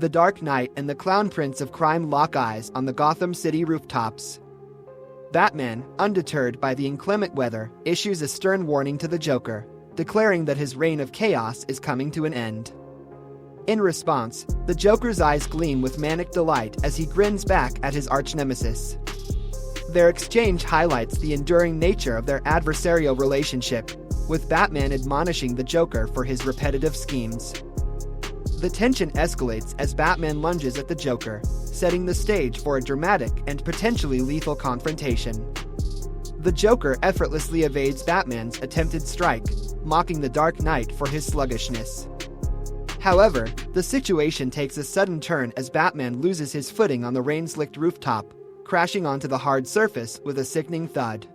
The Dark Knight and the Clown Prince of Crime lock eyes on the Gotham City rooftops. Batman, undeterred by the inclement weather, issues a stern warning to the Joker, declaring that his reign of chaos is coming to an end. In response, the Joker's eyes gleam with manic delight as he grins back at his arch-nemesis. Their exchange highlights the enduring nature of their adversarial relationship, with Batman admonishing the Joker for his repetitive schemes. The tension escalates as Batman lunges at the Joker, setting the stage for a dramatic and potentially lethal confrontation. The Joker effortlessly evades Batman's attempted strike, mocking the Dark Knight for his sluggishness. However, the situation takes a sudden turn as Batman loses his footing on the rain-slicked rooftop, crashing onto the hard surface with a sickening thud.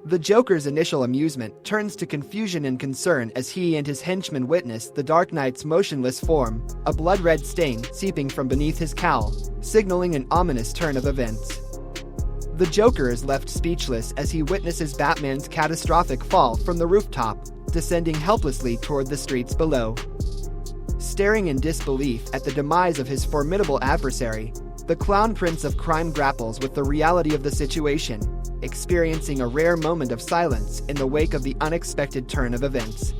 The Joker's initial amusement turns to confusion and concern as he and his henchmen witness the Dark Knight's motionless form, a blood-red stain seeping from beneath his cowl, signaling an ominous turn of events. The Joker is left speechless as he witnesses Batman's catastrophic fall from the rooftop, descending helplessly toward the streets below. Staring in disbelief at the demise of his formidable adversary, the Clown Prince of Crime grapples with the reality of the situation, experiencing a rare moment of silence in the wake of the unexpected turn of events.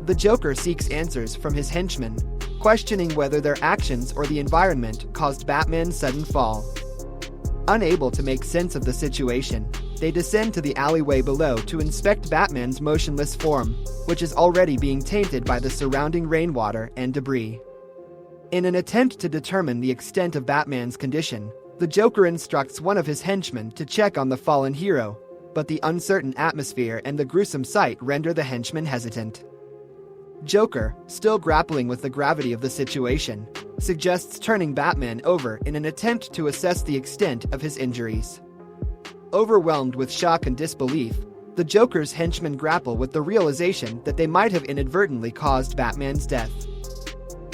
The Joker seeks answers from his henchmen, questioning whether their actions or the environment caused Batman's sudden fall. Unable to make sense of the situation, they descend to the alleyway below to inspect Batman's motionless form, which is already being tainted by the surrounding rainwater and debris. In an attempt to determine the extent of Batman's condition, the Joker instructs one of his henchmen to check on the fallen hero, but the uncertain atmosphere and the gruesome sight render the henchman hesitant. Joker, still grappling with the gravity of the situation, suggests turning Batman over in an attempt to assess the extent of his injuries. Overwhelmed with shock and disbelief, the Joker's henchmen grapple with the realization that they might have inadvertently caused Batman's death.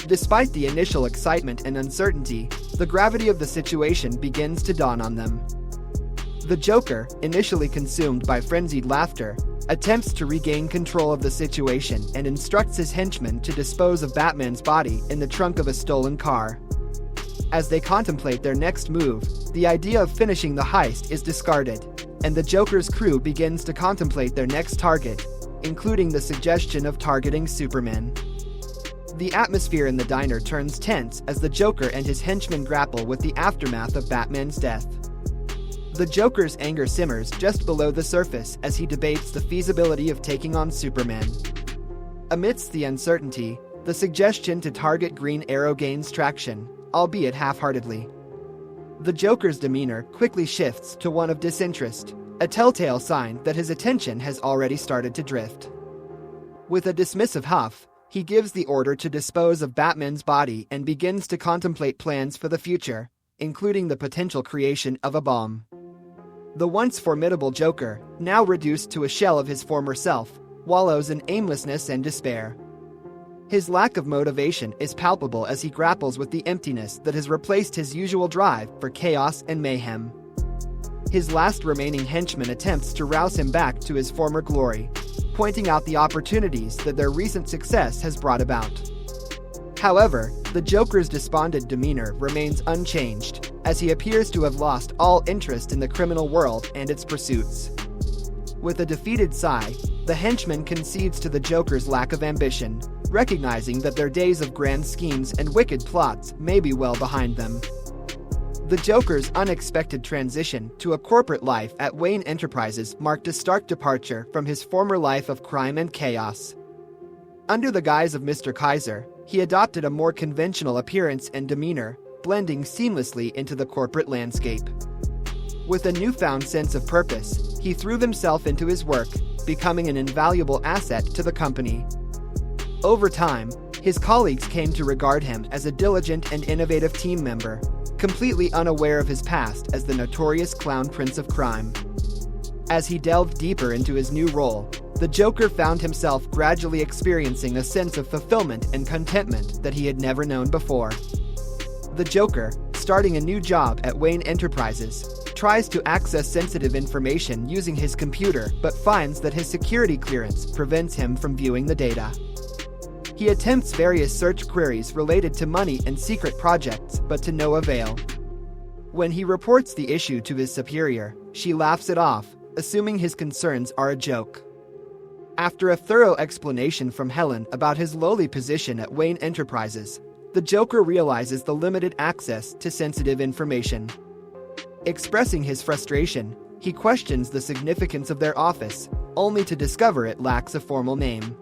Despite the initial excitement and uncertainty, the gravity of the situation begins to dawn on them. The Joker, initially consumed by frenzied laughter, attempts to regain control of the situation and instructs his henchmen to dispose of Batman's body in the trunk of a stolen car. As they contemplate their next move, the idea of finishing the heist is discarded, and the Joker's crew begins to contemplate their next target, including the suggestion of targeting Superman. The atmosphere in the diner turns tense as the Joker and his henchmen grapple with the aftermath of Batman's death. The Joker's anger simmers just below the surface as he debates the feasibility of taking on Superman. Amidst the uncertainty, the suggestion to target Green Arrow gains traction, albeit half-heartedly. The Joker's demeanor quickly shifts to one of disinterest, a telltale sign that his attention has already started to drift. With a dismissive huff, he gives the order to dispose of Batman's body and begins to contemplate plans for the future, including the potential creation of a bomb. The once formidable Joker, now reduced to a shell of his former self, wallows in aimlessness and despair. His lack of motivation is palpable as he grapples with the emptiness that has replaced his usual drive for chaos and mayhem. His last remaining henchman attempts to rouse him back to his former glory, pointing out the opportunities that their recent success has brought about. However, the Joker's despondent demeanor remains unchanged, as he appears to have lost all interest in the criminal world and its pursuits. With a defeated sigh, the henchman concedes to the Joker's lack of ambition, recognizing that their days of grand schemes and wicked plots may be well behind them. The Joker's unexpected transition to a corporate life at Wayne Enterprises marked a stark departure from his former life of crime and chaos. Under the guise of Mr. Kaiser, he adopted a more conventional appearance and demeanor, blending seamlessly into the corporate landscape. With a newfound sense of purpose, he threw himself into his work, becoming an invaluable asset to the company. Over time, his colleagues came to regard him as a diligent and innovative team member, completely unaware of his past as the notorious Clown Prince of Crime. As he delved deeper into his new role, the Joker found himself gradually experiencing a sense of fulfillment and contentment that he had never known before. The Joker, starting a new job at Wayne Enterprises, tries to access sensitive information using his computer but finds that his security clearance prevents him from viewing the data. He attempts various search queries related to money and secret projects, but to no avail. When he reports the issue to his superior, she laughs it off, assuming his concerns are a joke. After a thorough explanation from Helen about his lowly position at Wayne Enterprises, the Joker realizes the limited access to sensitive information. Expressing his frustration, he questions the significance of their office, only to discover it lacks a formal name.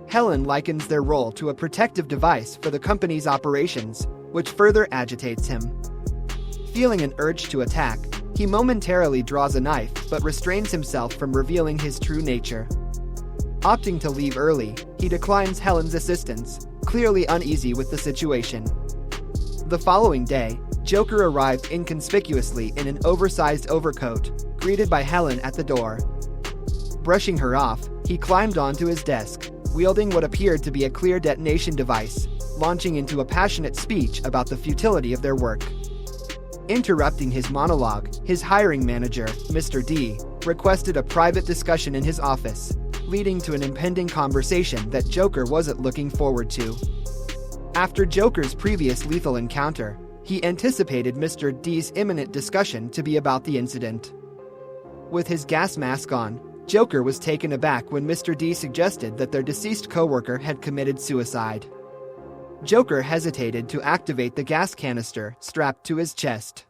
Helen likens their role to a protective device for the company's operations, which further agitates him. Feeling an urge to attack, he momentarily draws a knife but restrains himself from revealing his true nature. Opting to leave early, he declines Helen's assistance, clearly uneasy with the situation. The following day, Joker arrived inconspicuously in an oversized overcoat, greeted by Helen at the door. Brushing her off, he climbed onto his desk, wielding what appeared to be a clear detonation device, launching into a passionate speech about the futility of their work. Interrupting his monologue, his hiring manager, Mr. D, requested a private discussion in his office, leading to an impending conversation that Joker wasn't looking forward to. After Joker's previous lethal encounter, he anticipated Mr. D's imminent discussion to be about the incident. With his gas mask on, Joker was taken aback when Mr. D suggested that their deceased coworker had committed suicide. Joker hesitated to activate the gas canister strapped to his chest.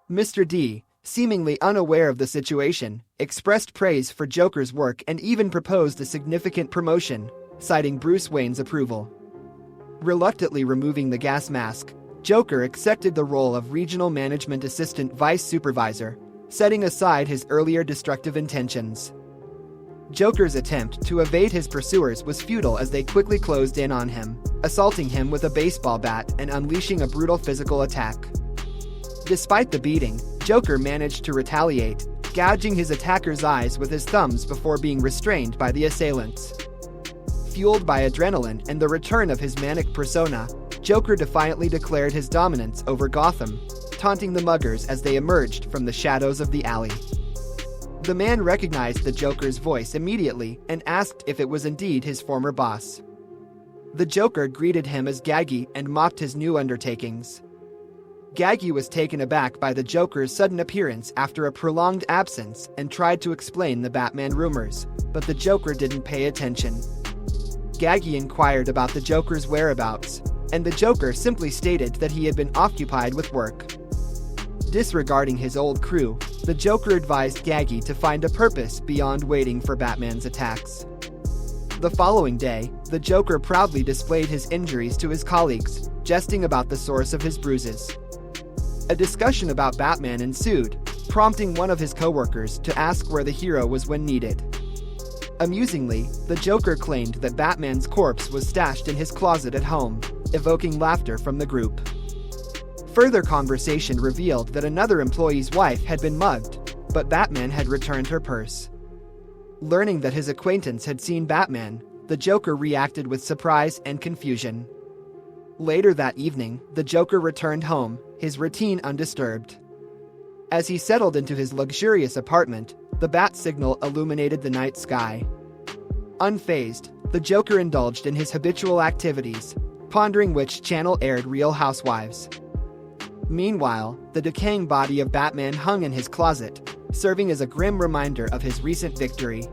Mr. D, seemingly unaware of the situation, expressed praise for Joker's work and even proposed a significant promotion, citing Bruce Wayne's approval. Reluctantly removing the gas mask, Joker accepted the role of Regional Management Assistant Vice Supervisor, setting aside his earlier destructive intentions. Joker's attempt to evade his pursuers was futile as they quickly closed in on him, assaulting him with a baseball bat and unleashing a brutal physical attack. Despite the beating, Joker managed to retaliate, gouging his attacker's eyes with his thumbs before being restrained by the assailants. Fueled by adrenaline and the return of his manic persona, Joker defiantly declared his dominance over Gotham, taunting the muggers as they emerged from the shadows of the alley. The man recognized the Joker's voice immediately and asked if it was indeed his former boss. The Joker greeted him as Gaggy and mocked his new undertakings. Gaggy was taken aback by the Joker's sudden appearance after a prolonged absence and tried to explain the Batman rumors, but the Joker didn't pay attention. Gaggy inquired about the Joker's whereabouts, and the Joker simply stated that he had been occupied with work. Disregarding his old crew, the Joker advised Gaggy to find a purpose beyond waiting for Batman's attacks. The following day, the Joker proudly displayed his injuries to his colleagues, jesting about the source of his bruises. A discussion about Batman ensued, prompting one of his coworkers to ask where the hero was when needed. Amusingly, the Joker claimed that Batman's corpse was stashed in his closet at home, evoking laughter from the group. Further conversation revealed that another employee's wife had been mugged, but Batman had returned her purse. Learning that his acquaintance had seen Batman, the Joker reacted with surprise and confusion. Later that evening, the Joker returned home, his routine undisturbed. As he settled into his luxurious apartment, the bat signal illuminated the night sky. Unfazed, the Joker indulged in his habitual activities, pondering which channel aired Real Housewives. Meanwhile, the decaying body of Batman hung in his closet, serving as a grim reminder of his recent victory.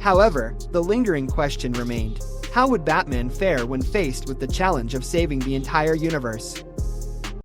However, the lingering question remained: how would Batman fare when faced with the challenge of saving the entire universe?